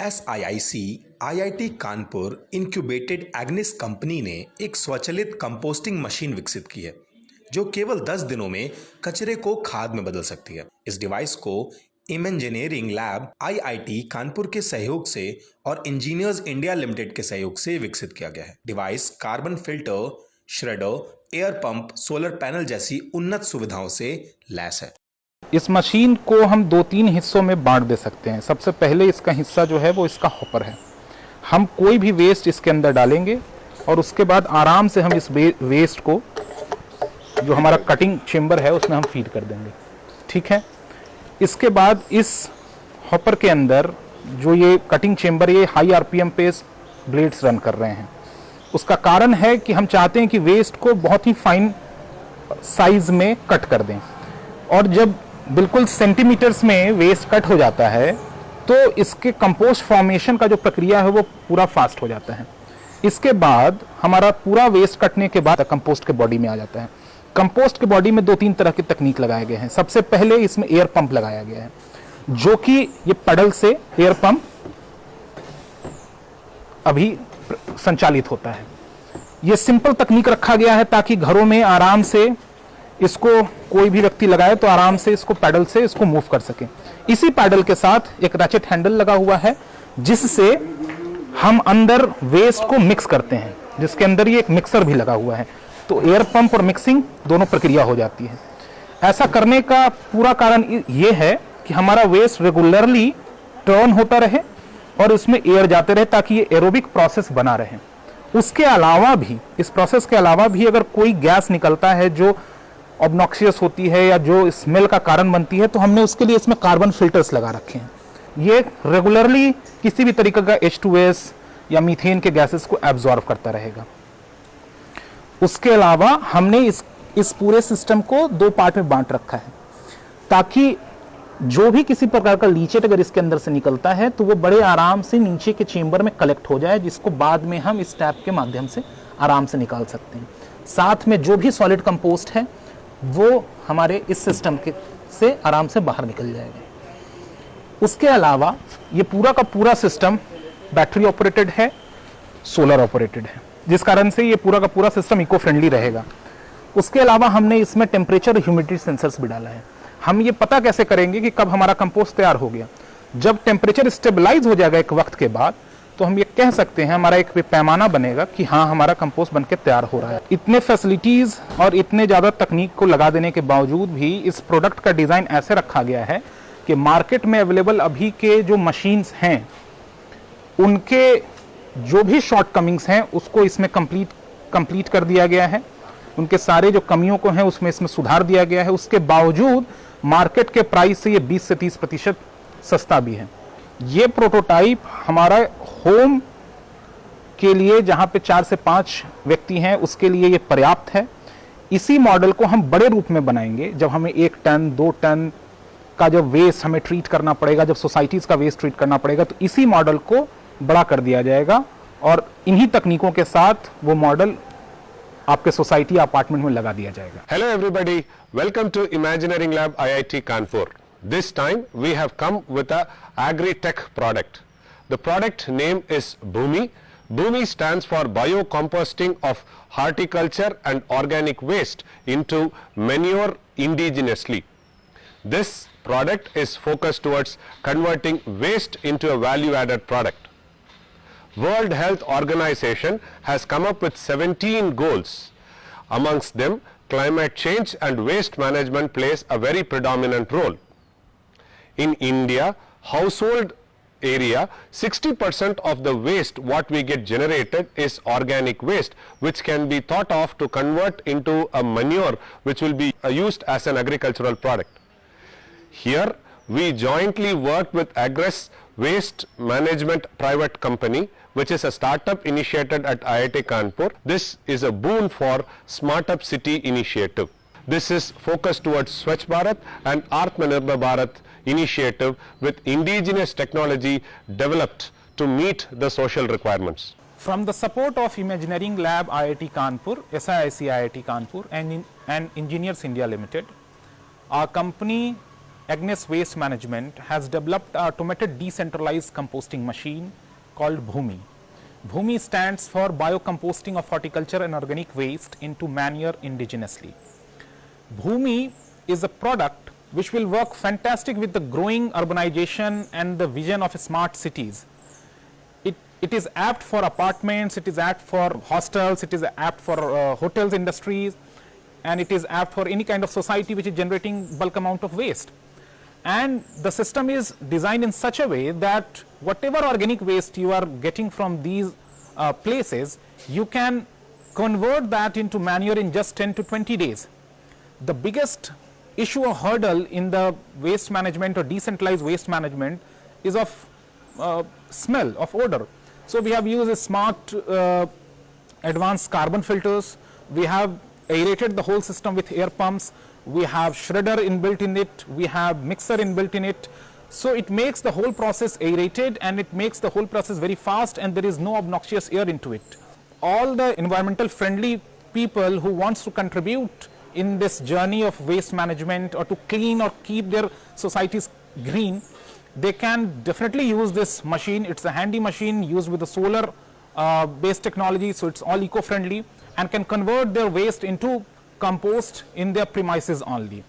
SIIC IIT Kanpur incubated Ignis company ने एक स्वचालित कंपोस्टिंग मशीन विकसित की है जो केवल 10 दिनों में कचरे को खाद में बदल सकती है। इस डिवाइस को इमेंजीनियरिंग लैब IIT कानपुर के सहयोग से और इंजीनियर्स इंडिया लिमिटेड के सहयोग से विकसित किया गया है। Device carbon filter, shredder, air pump, solar panel जैसी उन्नत सुविधाओं से लैस है। इस मशीन को हम 2-3 हिस्सों में बांट दे सकते हैं। सबसे पहले इसका हिस्सा जो है वो इसका हॉपर है। हम कोई भी वेस्ट इसके अंदर डालेंगे और उसके बाद आराम से हम इस वेस्ट को जो हमारा कटिंग चेम्बर है उसमें हम फीड कर देंगे। ठीक है। इसके बाद इस हॉपर के अंदर जो ये कटिंग चेम्बर, ये हाई RPM पे ब्लेड्स रन कर रहे हैं। उसका कारण है कि हम चाहते हैं कि वेस्ट को बहुत ही फाइन साइज में कट कर दें, और जब बिल्कुल सेंटीमीटर्स में वेस्ट कट हो जाता है तो इसके कंपोस्ट फॉर्मेशन का जो प्रक्रिया है वो पूरा फास्ट हो जाता है। इसके बाद हमारा पूरा वेस्ट कटने के बाद कंपोस्ट के बॉडी में आ जाता है। कंपोस्ट के बॉडी में 2-3 तरह की तकनीक लगाए गए हैं। सबसे पहले इसमें एयर पंप लगाया गया है, जो कि ये पेडल से एयर पंप अभी संचालित होता है। ये सिंपल तकनीक रखा गया है ताकि घरों में आराम से इसको कोई भी व्यक्ति लगाए तो आराम से इसको पैडल से इसको मूव कर सके। इसी पैडल के साथ एक रैचेट हैंडल लगा हुआ है जिससे हम अंदर वेस्ट को मिक्स करते हैं, जिसके अंदर ये एक मिक्सर भी लगा हुआ है। तो एयर पंप और मिक्सिंग दोनों प्रक्रिया हो जाती है। ऐसा करने का पूरा कारण ये है कि हमारा वेस्ट रेगुलरली टर्न होता रहे और इसमें एयर जाते रहे ताकि ये एरोबिक प्रोसेस बना रहे। उसके अलावा भी, इस प्रोसेस के अलावा भी अगर कोई गैस निकलता है जो ऑब्नॉक्सियस होती है या जो स्मेल का कारण बनती है, तो हमने उसके लिए इसमें कार्बन फिल्टर्स लगा रखे हैं। ये रेगुलरली किसी भी तरीके का H2S या मीथेन के गैसेस को एब्जॉर्ब करता रहेगा। उसके अलावा हमने इस पूरे सिस्टम को 2 पार्ट में बांट रखा है ताकि जो भी किसी प्रकार का लीचेट अगर इसके अंदर से निकलता है तो वो बड़े आराम से नीचे के चेंबर में कलेक्ट हो जाए, जिसको बाद में हम इस टैप के माध्यम से आराम से निकाल सकते हैं। साथ में जो भी सॉलिड कंपोस्ट है वो हमारे इस सिस्टम के से आराम से बाहर निकल जाएगा। उसके अलावा ये पूरा का पूरा सिस्टम बैटरी ऑपरेटेड है, सोलर ऑपरेटेड है, जिस कारण से ये पूरा का पूरा सिस्टम इको फ्रेंडली रहेगा। उसके अलावा हमने इसमें टेम्परेचर ह्यूमिडिटी सेंसर्स भी डाला है। हम ये पता कैसे करेंगे कि कब हमारा कंपोस्ट तैयार हो गया? जब टेम्परेचर स्टेबलाइज हो जाएगा एक वक्त के बाद, तो हम ये कह सकते हैं, हमारा एक पैमाना बनेगा कि हाँ हमारा कंपोस्ट बनके तैयार हो रहा है। इतने फैसिलिटीज और इतने ज्यादा तकनीक को लगा देने के बावजूद भी इस प्रोडक्ट का डिजाइन ऐसे रखा गया है कि मार्केट में अवेलेबल अभी के जो मशीन्स हैं उनके जो भी शॉर्टकमिंग्स हैं उसको इसमें कंप्लीट कर दिया गया है। उनके सारे जो कमियों को हैं उसमें इसमें सुधार दिया गया है। उसके बावजूद मार्केट के प्राइस से ये 20 से 30% सस्ता भी है। ये प्रोटोटाइप हमारा होम के लिए, जहां पे 4 से 5 व्यक्ति हैं, उसके लिए ये पर्याप्त है। इसी मॉडल को हम बड़े रूप में बनाएंगे जब हमें 1 टन 2 टन का जब वेस्ट हमें ट्रीट करना पड़ेगा, जब सोसाइटीज का वेस्ट ट्रीट करना पड़ेगा, तो इसी मॉडल को बड़ा कर दिया जाएगा और इन्हीं तकनीकों के साथ वो मॉडल आपके सोसाइटी अपार्टमेंट में लगा दिया जाएगा। Hello everybody, welcome to Imagineering Lab IIT Kanpur. This time we have come with a agri-tech product. The product name is Bhumi. Bhumi stands for biocomposting of horticulture and organic waste into manure indigenously. This product is focused towards converting waste into a value-added product. World Health Organization has come up with 17 goals. Amongst them, climate change and waste management plays a very predominant role. In India, household area, 60% of the waste what we get generated is organic waste, which can be thought of to convert into a manure which will be used as an agricultural product. Here we jointly worked with Agress Waste Management Private Company, which is a startup initiated at IIT Kanpur. This is a boon for Smartup City initiative. This is focused towards Swachh Bharat and Atmanirbhar Bharat initiative with indigenous technology developed to meet the social requirements. From the support of Imagineering Lab IIT Kanpur, SIIC IIT Kanpur and Engineers India Limited, our company Agnes Waste Management has developed an automated decentralized composting machine called Bhumi. Bhumi stands for biocomposting of horticulture and organic waste into manure indigenously. Bhumi is a product which will work fantastic with the growing urbanization and the vision of smart cities. It is apt for apartments, it is apt for hostels, it is apt for hotels industries, and it is apt for any kind of society which is generating bulk amount of waste. And the system is designed in such a way that whatever organic waste you are getting from these places, you can convert that into manure in just 10 to 20 days. The biggest issue or hurdle in the waste management or decentralized waste management is of smell, of odor. So we have used smart advanced carbon filters, we have aerated the whole system with air pumps, we have shredder inbuilt in it, we have mixer inbuilt in it. So it makes the whole process aerated and it makes the whole process very fast, and there is no obnoxious air into it. All the environmental friendly people who wants to contribute in this journey of waste management or to clean or keep their societies green, they can definitely use this machine. It's a handy machine used with the solar based technology, so it's all eco-friendly and can convert their waste into compost in their premises only.